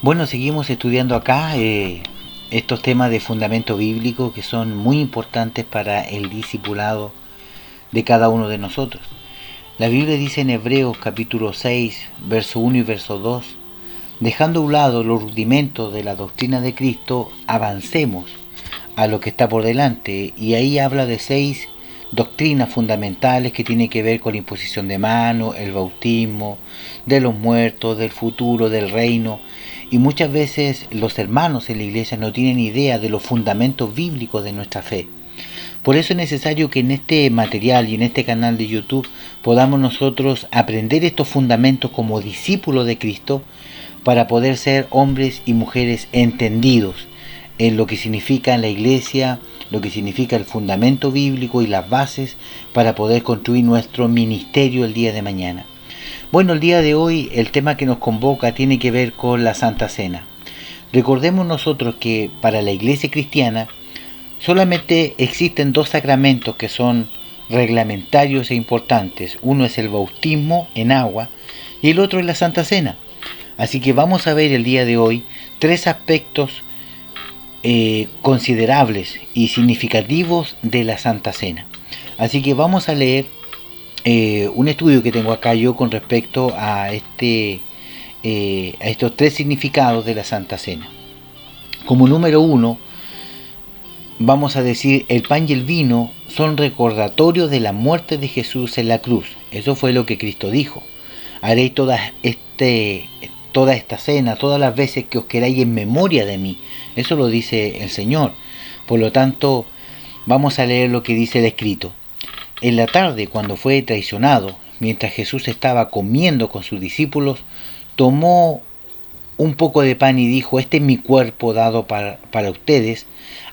Bueno, seguimos estudiando acá estos temas de fundamento bíblico que son muy importantes para el discipulado de cada uno de nosotros. La Biblia dice en Hebreos capítulo 6, verso 1 y verso 2, dejando a un lado los rudimentos de la doctrina de Cristo, avancemos a lo que está por delante. Y ahí habla de 6 doctrinas fundamentales que tienen que ver con la imposición de manos, el bautismo, de los muertos, del futuro, del reino. Y muchas veces los hermanos en la iglesia no tienen idea de los fundamentos bíblicos de nuestra fe. Por eso es necesario que en este material y en este canal de YouTube podamos nosotros aprender estos fundamentos como discípulos de Cristo para poder ser hombres y mujeres entendidos en lo que significa la iglesia, lo que significa el fundamento bíblico y las bases para poder construir nuestro ministerio el día de mañana. Bueno, el día de hoy el tema que nos convoca tiene que ver con la Santa Cena. Recordemos nosotros que para la iglesia cristiana solamente existen 2 sacramentos que son reglamentarios e importantes. Uno es el bautismo en agua y el otro es la Santa Cena. Así que vamos a ver el día de hoy 3 aspectos considerables y significativos de la Santa Cena. Así que vamos a leer un estudio que tengo acá yo con respecto a estos 3 significados de la Santa Cena. Como número 1, vamos a decir, el pan y el vino son recordatorios de la muerte de Jesús en la cruz. Eso fue lo que Cristo dijo. Haréis toda esta cena, todas las veces que os queráis en memoria de mí. Eso lo dice el Señor. Por lo tanto, vamos a leer lo que dice el escrito. En la tarde, cuando fue traicionado, mientras Jesús estaba comiendo con sus discípulos, tomó un poco de pan y dijo, este es mi cuerpo dado para ustedes,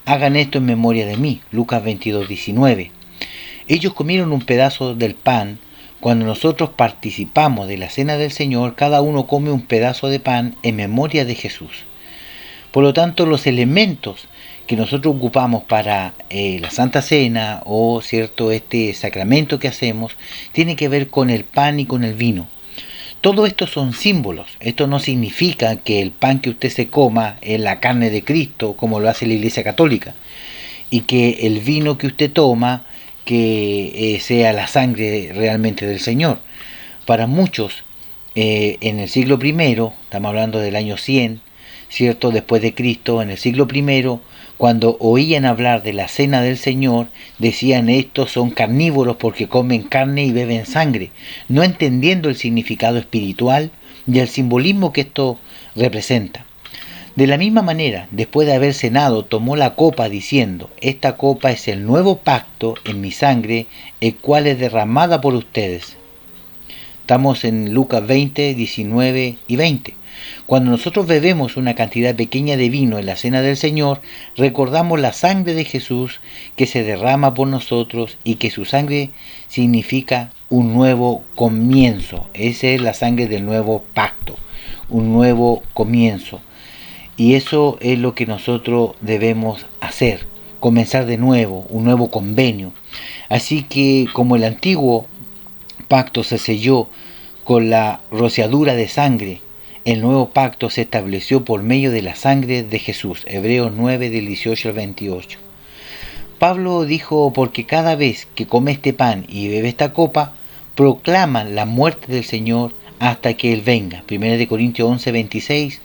hagan esto en memoria de mí. Lucas 22, 19. Ellos comieron un pedazo del pan. Cuando nosotros participamos de la cena del Señor, cada uno come un pedazo de pan en memoria de Jesús. Por lo tanto, los elementos que nosotros ocupamos para la Santa Cena o cierto este sacramento que hacemos tiene que ver con el pan y con el vino. Todo esto son símbolos. Esto no significa que el pan que usted se coma es la carne de Cristo, como lo hace la Iglesia Católica, y que el vino que usted toma que sea la sangre realmente del Señor. Para muchos, en el siglo I, estamos hablando del año 100, ¿cierto? Después de Cristo, en el siglo I, cuando oían hablar de la cena del Señor, decían estos son carnívoros porque comen carne y beben sangre, no entendiendo el significado espiritual y el simbolismo que esto representa. De la misma manera, después de haber cenado, tomó la copa diciendo, esta copa es el nuevo pacto en mi sangre, el cual es derramada por ustedes. Estamos en Lucas 20, 19 y 20. Cuando nosotros bebemos una cantidad pequeña de vino en la cena del Señor, recordamos la sangre de Jesús que se derrama por nosotros y que su sangre significa un nuevo comienzo. Esa es la sangre del nuevo pacto, un nuevo comienzo. Y eso es lo que nosotros debemos hacer, comenzar de nuevo, un nuevo convenio. Así que como el antiguo pacto se selló con la rociadura de sangre, el nuevo pacto se estableció por medio de la sangre de Jesús. Hebreos 9, del 18 al 28. Pablo dijo, porque cada vez que come este pan y bebe esta copa, proclaman la muerte del Señor hasta que Él venga. 1 Corintios 11, 26,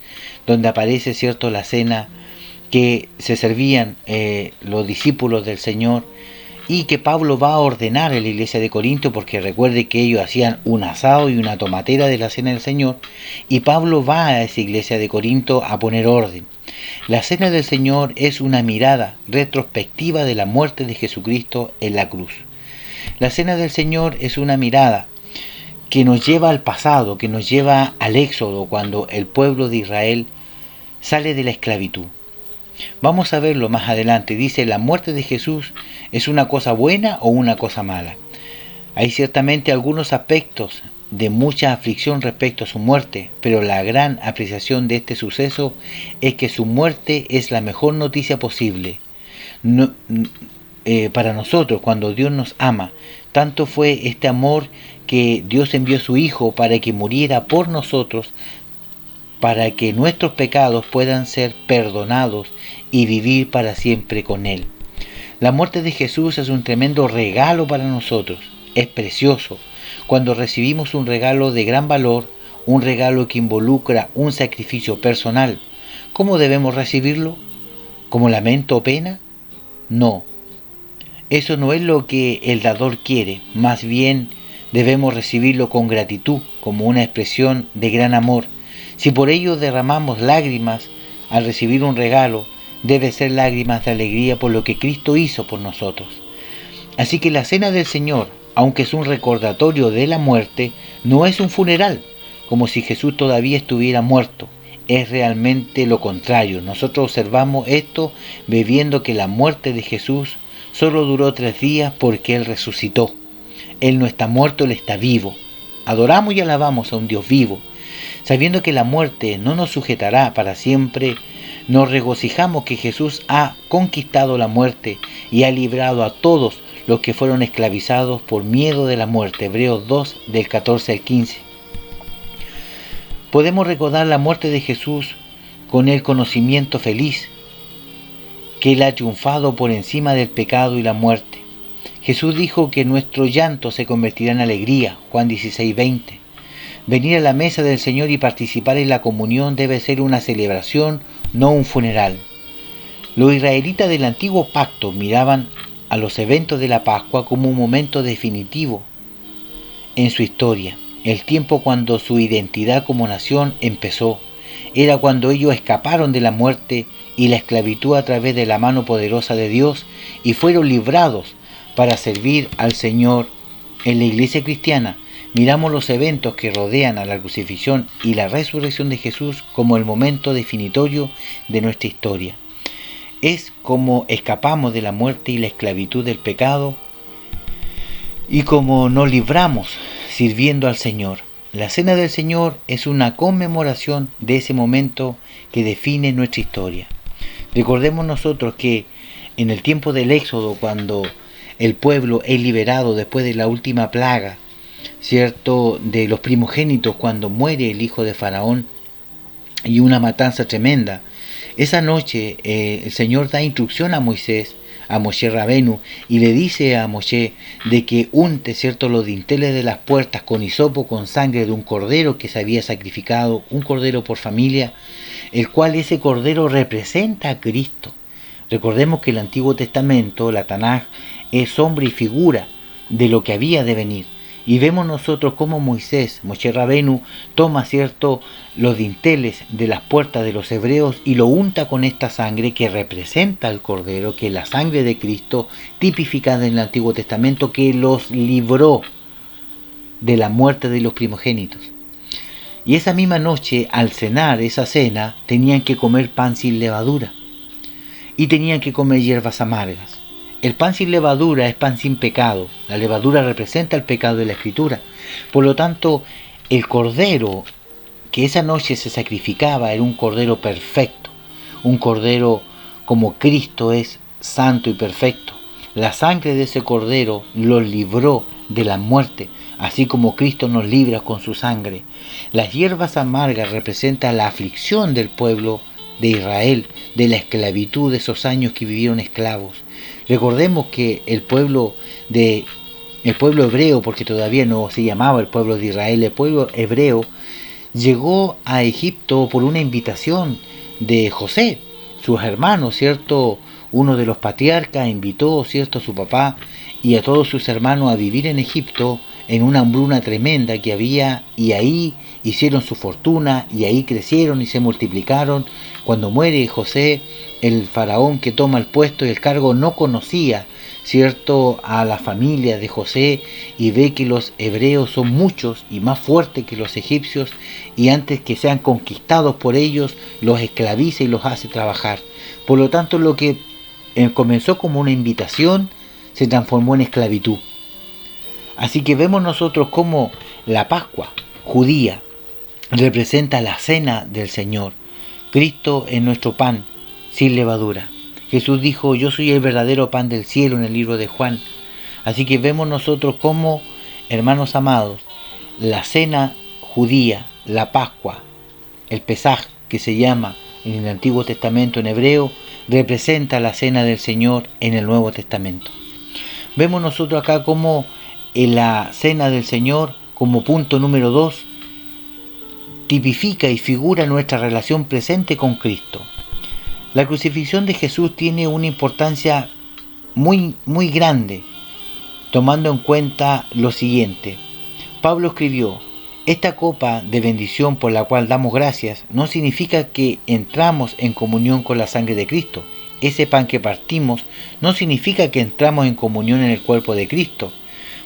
donde aparece, cierto, la cena que se servían los discípulos del Señor y que Pablo va a ordenar en la iglesia de Corinto, porque recuerde que ellos hacían un asado y una tomatera de la cena del Señor, y Pablo va a esa iglesia de Corinto a poner orden. La cena del Señor es una mirada retrospectiva de la muerte de Jesucristo en la cruz. La cena del Señor es una mirada que nos lleva al pasado, que nos lleva al Éxodo, cuando el pueblo de Israel sale de la esclavitud. Vamos a verlo más adelante. Dice, la muerte de Jesús es una cosa buena o una cosa mala. Hay ciertamente algunos aspectos de mucha aflicción respecto a su muerte, pero la gran apreciación de este suceso es que su muerte es la mejor noticia posible. Para nosotros, cuando Dios nos ama, tanto fue este amor que Dios envió a su Hijo para que muriera por nosotros, para que nuestros pecados puedan ser perdonados y vivir para siempre con Él. La muerte de Jesús es un tremendo regalo para nosotros. Es precioso cuando recibimos un regalo de gran valor, un regalo que involucra un sacrificio personal. ¿Cómo debemos recibirlo? ¿Como lamento o pena? No. Eso no es lo que el dador quiere. Más bien debemos recibirlo con gratitud, como una expresión de gran amor. Si por ello derramamos lágrimas al recibir un regalo, debe ser lágrimas de alegría por lo que Cristo hizo por nosotros. Así que la cena del Señor, aunque es un recordatorio de la muerte, no es un funeral, como si Jesús todavía estuviera muerto. Es realmente lo contrario. Nosotros observamos esto bebiendo que la muerte de Jesús solo duró 3 días porque Él resucitó. Él no está muerto, Él está vivo. Adoramos y alabamos a un Dios vivo. Sabiendo que la muerte no nos sujetará para siempre, nos regocijamos que Jesús ha conquistado la muerte y ha librado a todos los que fueron esclavizados por miedo de la muerte. Hebreos 2, del 14 al 15. Podemos recordar la muerte de Jesús con el conocimiento feliz que Él ha triunfado por encima del pecado y la muerte. Jesús dijo que nuestro llanto se convertirá en alegría, Juan 16, 20. Venir a la mesa del Señor y participar en la comunión debe ser una celebración, no un funeral. Los israelitas del antiguo pacto miraban a los eventos de la Pascua como un momento definitivo en su historia. El tiempo cuando su identidad como nación empezó. Era cuando ellos escaparon de la muerte y la esclavitud a través de la mano poderosa de Dios y fueron librados para servir al Señor. En la iglesia cristiana miramos los eventos que rodean a la crucifixión y la resurrección de Jesús como el momento definitorio de nuestra historia. Es como escapamos de la muerte y la esclavitud del pecado y como nos libramos sirviendo al Señor. La cena del Señor es una conmemoración de ese momento que define nuestra historia. Recordemos nosotros que en el tiempo del Éxodo, cuando el pueblo es liberado después de la última plaga, ¿cierto?, de los primogénitos, cuando muere el hijo de Faraón y una matanza tremenda. Esa noche el Señor da instrucción a Moisés, a Moshe Rabenu, y le dice a Moshe de que unte, ¿cierto?, los dinteles de las puertas con hisopo, con sangre de un cordero que se había sacrificado, un cordero por familia, el cual ese cordero representa a Cristo. Recordemos que el Antiguo Testamento, la Tanaj, es sombra y figura de lo que había de venir. Y vemos nosotros cómo Moisés, Moshe Rabenu, toma, ¿cierto?, los dinteles de las puertas de los hebreos y lo unta con esta sangre que representa al Cordero, que es la sangre de Cristo, tipificada en el Antiguo Testamento, que los libró de la muerte de los primogénitos. Y esa misma noche, al cenar esa cena, tenían que comer pan sin levadura y tenían que comer hierbas amargas. El pan sin levadura es pan sin pecado. La levadura representa el pecado de la Escritura. Por lo tanto, el cordero que esa noche se sacrificaba era un cordero perfecto. Un cordero como Cristo es santo y perfecto. La sangre de ese cordero los libró de la muerte, así como Cristo nos libra con su sangre. Las hierbas amargas representan la aflicción del pueblo de Israel, de la esclavitud de esos años que vivieron esclavos. Recordemos que el pueblo hebreo, porque todavía no se llamaba el pueblo de Israel, el pueblo hebreo llegó a Egipto por una invitación de José, sus hermanos, ¿cierto? Uno de los patriarcas invitó, ¿cierto?, a su papá y a todos sus hermanos a vivir en Egipto en una hambruna tremenda que había, y ahí hicieron su fortuna y ahí crecieron y se multiplicaron. Cuando muere José, el faraón que toma el puesto y el cargo no conocía, ¿cierto?, a la familia de José y ve que los hebreos son muchos y más fuertes que los egipcios, y antes que sean conquistados por ellos los esclaviza y los hace trabajar. Por lo tanto, lo que comenzó como una invitación se transformó en esclavitud. Así que vemos nosotros cómo la Pascua judía representa la cena del Señor. Cristo es nuestro pan sin levadura. Jesús dijo: yo soy el verdadero pan del cielo, en el libro de Juan. Así que vemos nosotros cómo, hermanos amados, la cena judía, la Pascua, el Pesaj, que se llama en el Antiguo Testamento en hebreo, representa la cena del Señor en el Nuevo Testamento. Vemos nosotros acá como en la cena del Señor, como punto número 2, tipifica y figura nuestra relación presente con Cristo. La crucifixión de Jesús tiene una importancia muy grande, tomando en cuenta lo siguiente. Pablo escribió: esta copa de bendición por la cual damos gracias no significa que entramos en comunión con la sangre de Cristo. Ese pan que partimos no significa que entramos en comunión en el cuerpo de Cristo.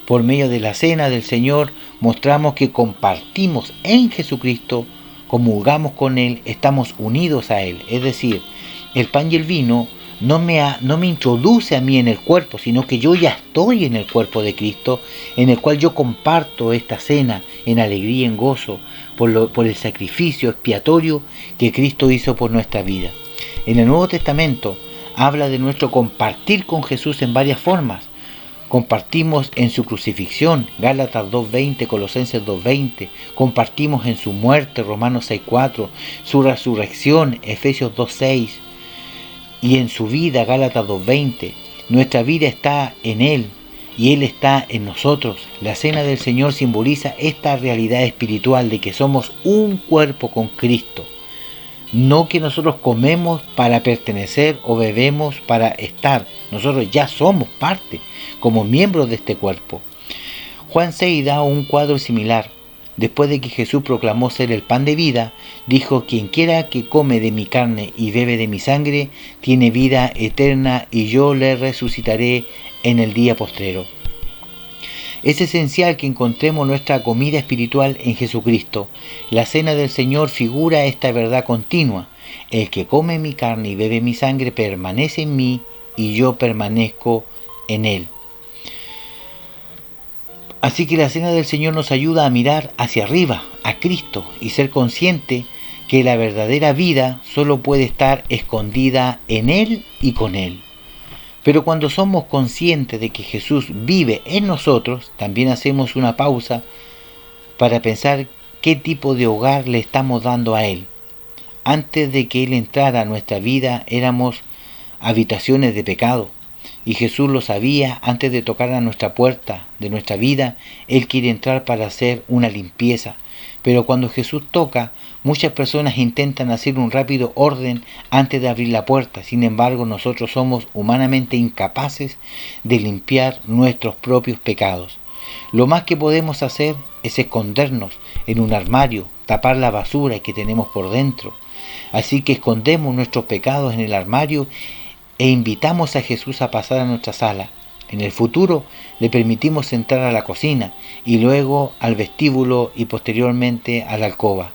Por medio de la cena del Señor mostramos que compartimos en Jesucristo, comulgamos con Él, estamos unidos a Él. Es decir, el pan y el vino no me introduce a mí en el cuerpo, sino que yo ya estoy en el cuerpo de Cristo, en el cual yo comparto esta cena en alegría y en gozo por el sacrificio expiatorio que Cristo hizo por nuestra vida. En el Nuevo Testamento habla de nuestro compartir con Jesús en varias formas. Compartimos en su crucifixión, Gálatas 2:20, Colosenses 2:20. Compartimos en su muerte, Romanos 6:4. Su resurrección, Efesios 2:6. Y en su vida, Gálatas 2:20. Nuestra vida está en Él y Él está en nosotros. La cena del Señor simboliza esta realidad espiritual de que somos un cuerpo con Cristo. No que nosotros comemos para pertenecer o bebemos para estar. Nosotros ya somos parte, como miembros de este cuerpo. Juan 6 da un cuadro similar. Después de que Jesús proclamó ser el pan de vida, dijo: quien quiera que come de mi carne y bebe de mi sangre, tiene vida eterna y yo le resucitaré en el día postrero. Es esencial que encontremos nuestra comida espiritual en Jesucristo. La cena del Señor figura esta verdad continua. El que come mi carne y bebe mi sangre permanece en mí y yo permanezco en él. Así que la cena del Señor nos ayuda a mirar hacia arriba, a Cristo, y ser consciente que la verdadera vida solo puede estar escondida en Él y con Él. Pero cuando somos conscientes de que Jesús vive en nosotros, también hacemos una pausa para pensar qué tipo de hogar le estamos dando a Él. Antes de que Él entrara a nuestra vida éramos habitaciones de pecado. Y Jesús lo sabía. Antes de tocar a nuestra puerta de nuestra vida, Él quiere entrar para hacer una limpieza. Pero cuando Jesús toca, muchas personas intentan hacer un rápido orden antes de abrir la puerta. Sin embargo, nosotros somos humanamente incapaces de limpiar nuestros propios pecados. Lo más que podemos hacer es escondernos en un armario, tapar la basura que tenemos por dentro. Así que escondemos nuestros pecados en el armario e invitamos a Jesús a pasar a nuestra sala. En el futuro le permitimos entrar a la cocina y luego al vestíbulo y posteriormente a la alcoba.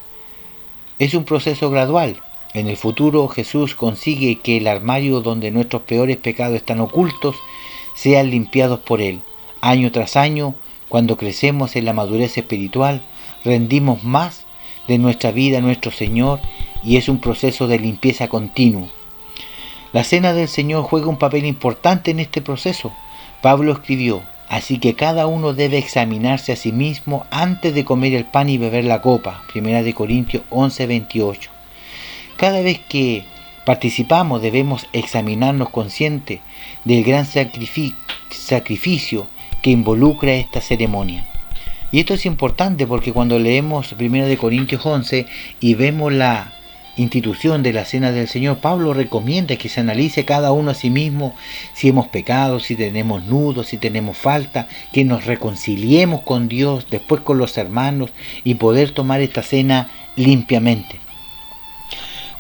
Es un proceso gradual. En el futuro Jesús consigue que el armario donde nuestros peores pecados están ocultos sean limpiados por Él. Año tras año, cuando crecemos en la madurez espiritual, rendimos más de nuestra vida a nuestro Señor y es un proceso de limpieza continuo. La cena del Señor juega un papel importante en este proceso. Pablo escribió: así que cada uno debe examinarse a sí mismo antes de comer el pan y beber la copa. 1 Corintios 11:28. Cada vez que participamos debemos examinarnos conscientes del gran sacrificio que involucra esta ceremonia. Y esto es importante porque cuando leemos 1 Corintios 11 y vemos la institución de la cena del Señor, Pablo recomienda que se analice cada uno a sí mismo si hemos pecado, si tenemos nudos, si tenemos falta, que nos reconciliemos con Dios, después con los hermanos y poder tomar esta cena limpiamente.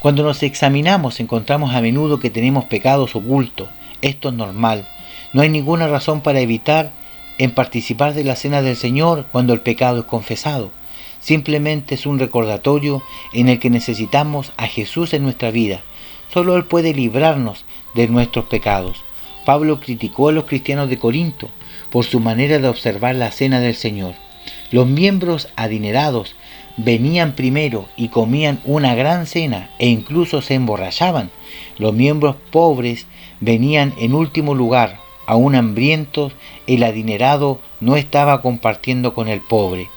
Cuando nos examinamos encontramos a menudo que tenemos pecados ocultos. Esto es normal. No hay ninguna razón para evitar en participar de la cena del Señor cuando el pecado es confesado. Simplemente es un recordatorio en el que necesitamos a Jesús en nuestra vida. Solo Él puede librarnos de nuestros pecados. Pablo criticó a los cristianos de Corinto por su manera de observar la cena del Señor. Los miembros adinerados venían primero y comían una gran cena e incluso se emborrachaban. Los miembros pobres venían en último lugar. Aún hambrientos, el adinerado no estaba compartiendo con el pobre.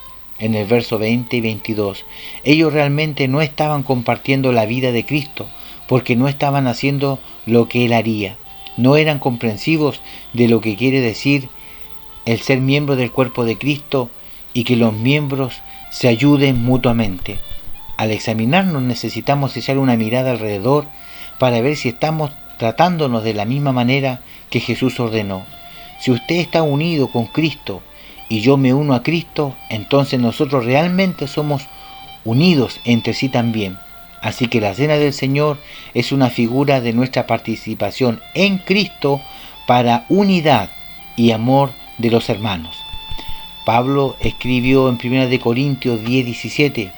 en el verso 20 y 22. Ellos realmente no estaban compartiendo la vida de Cristo, porque no estaban haciendo lo que Él haría. No eran comprensivos de lo que quiere decir el ser miembro del cuerpo de Cristo y que los miembros se ayuden mutuamente. Al examinarnos necesitamos echar una mirada alrededor para ver si estamos tratándonos de la misma manera que Jesús ordenó. Si usted está unido con Cristo y yo me uno a Cristo, entonces nosotros realmente somos unidos entre sí también. Así que la cena del Señor es una figura de nuestra participación en Cristo para unidad y amor de los hermanos. Pablo escribió en 1 Corintios 10:17: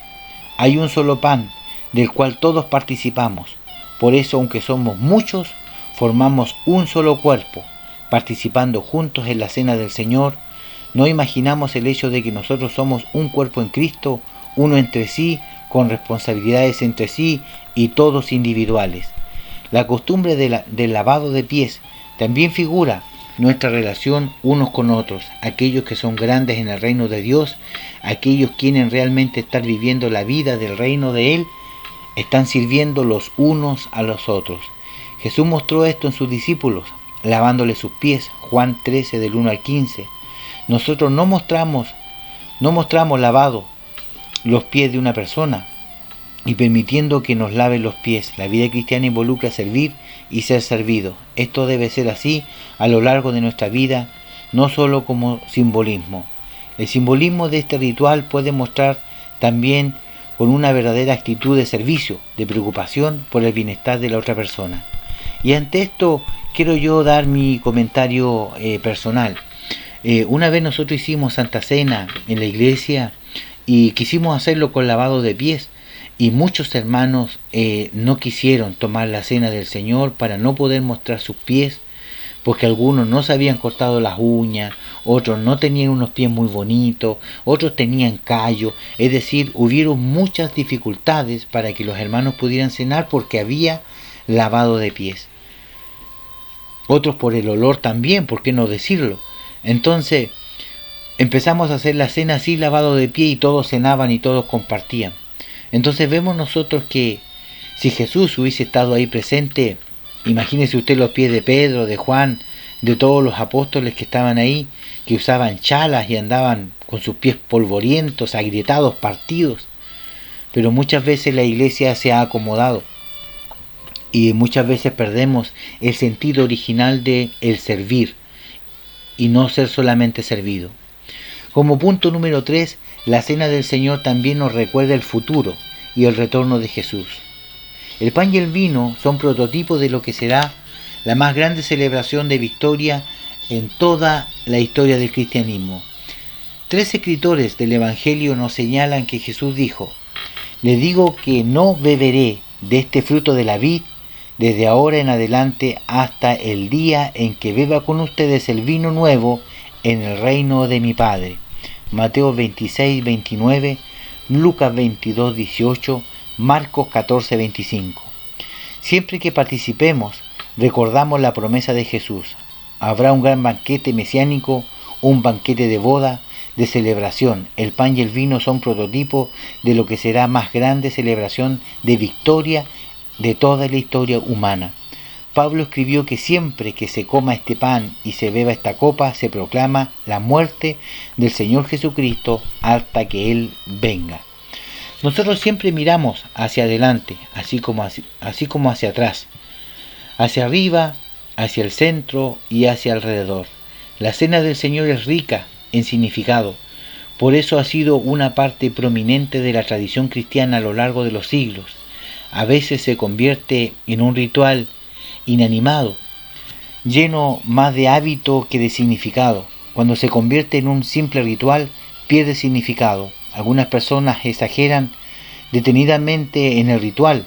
hay un solo pan, del cual todos participamos. Por eso, aunque somos muchos, formamos un solo cuerpo, participando juntos en la cena del Señor. No imaginamos el hecho de que nosotros somos un cuerpo en Cristo, uno entre sí, con responsabilidades entre sí y todos individuales. La costumbre del lavado de pies también figura nuestra relación unos con otros, aquellos que son grandes en el reino de Dios, aquellos quienes realmente están viviendo la vida del reino de Él, están sirviendo los unos a los otros. Jesús mostró esto en sus discípulos, lavándole sus pies, Juan 13 del 1 al 15. Nosotros no mostramos lavado los pies de una persona y permitiendo que nos laven los pies. La vida cristiana involucra servir y ser servido. Esto debe ser así a lo largo de nuestra vida, no solo como simbolismo. El simbolismo de este ritual puede mostrar también con una verdadera actitud de servicio, de preocupación por el bienestar de la otra persona. Y ante esto quiero yo dar mi comentario personal. Una vez nosotros hicimos Santa Cena en la iglesia y quisimos hacerlo con lavado de pies, y muchos hermanos no quisieron tomar la cena del Señor para no poder mostrar sus pies, porque algunos no se habían cortado las uñas, otros no tenían unos pies muy bonitos, otros tenían callo, es decir, hubieron muchas dificultades para que los hermanos pudieran cenar porque había lavado de pies. Otros por el olor también, ¿por qué no decirlo? Entonces empezamos a hacer la cena así, lavado de pie, y todos cenaban y todos compartían. Entonces vemos nosotros que si Jesús hubiese estado ahí presente, imagínese usted los pies de Pedro, de Juan, de todos los apóstoles que estaban ahí, que usaban chalas y andaban con sus pies polvorientos, agrietados, partidos. Pero muchas veces la iglesia se ha acomodado y muchas veces perdemos el sentido original de el servir y no ser solamente servido. Como punto número 3, la cena del Señor también nos recuerda el futuro y el retorno de Jesús. El pan y el vino son prototipos de lo que será la más grande celebración de victoria en toda la historia del cristianismo. 3 escritores del Evangelio nos señalan que Jesús dijo: les digo que no beberé de este fruto de la vid desde ahora en adelante hasta el día en que beba con ustedes el vino nuevo en el reino de mi Padre. Mateo 26, 29, Lucas 22, 18, Marcos 14, 25. Siempre que participemos, recordamos la promesa de Jesús. Habrá un gran banquete mesiánico, un banquete de boda, de celebración. El pan y el vino son prototipos de lo que será más grande celebración de victoria de toda la historia humana. Pablo escribió que siempre que se coma este pan y se beba esta copa, se proclama la muerte del Señor Jesucristo hasta que Él venga. Nosotros siempre miramos hacia adelante, así como hacia atrás, hacia arriba, hacia el centro y hacia alrededor. La cena del Señor es rica en significado. Por eso ha sido una parte prominente de la tradición cristiana a lo largo de los siglos. A veces se convierte en un ritual inanimado, lleno más de hábito que de significado. Cuando se convierte en un simple ritual, pierde significado. Algunas personas exageran detenidamente en el ritual.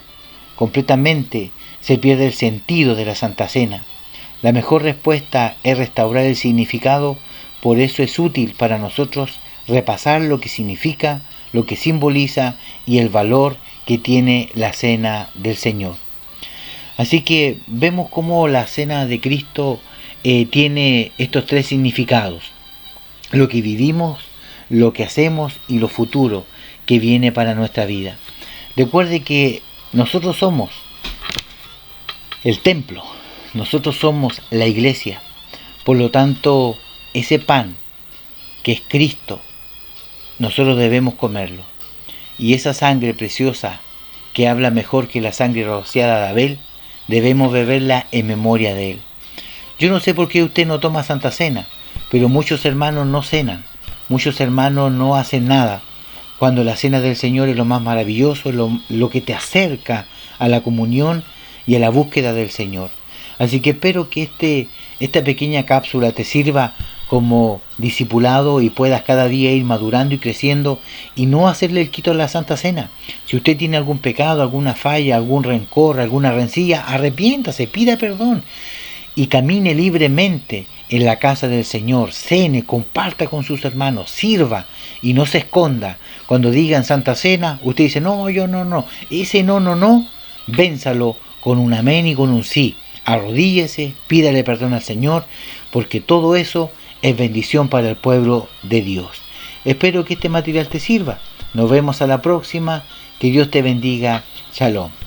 Completamente se pierde el sentido de la Santa Cena. La mejor respuesta es restaurar el significado. Por eso es útil para nosotros repasar lo que significa, lo que simboliza y el valor que tiene la cena del Señor. Así que vemos cómo la cena de Cristo tiene estos 3 significados: lo que vivimos, lo que hacemos y lo futuro que viene para nuestra vida. Recuerde que nosotros somos el templo, nosotros somos la iglesia. Por lo tanto, ese pan que es Cristo, nosotros debemos comerlo. Y esa sangre preciosa que habla mejor que la sangre rociada de Abel, debemos beberla en memoria de él. Yo no sé por qué usted no toma Santa Cena, pero muchos hermanos no cenan, muchos hermanos no hacen nada, cuando la cena del Señor es lo más maravilloso, lo que te acerca a la comunión y a la búsqueda del Señor. Así que espero que esta pequeña cápsula te sirva como discipulado y puedas cada día ir madurando y creciendo y no hacerle el quito a la Santa Cena. Si usted tiene algún pecado, alguna falla, algún rencor, alguna rencilla, arrepiéntase, pida perdón y camine libremente en la casa del Señor, cene, comparta con sus hermanos, sirva y no se esconda. Cuando digan Santa Cena, usted dice, no, yo no. Ese no, vénsalo con un amén y con un sí. Arrodíllese, pídale perdón al Señor, porque todo eso es bendición para el pueblo de Dios. Espero que este material te sirva. Nos vemos a la próxima. Que Dios te bendiga. Shalom.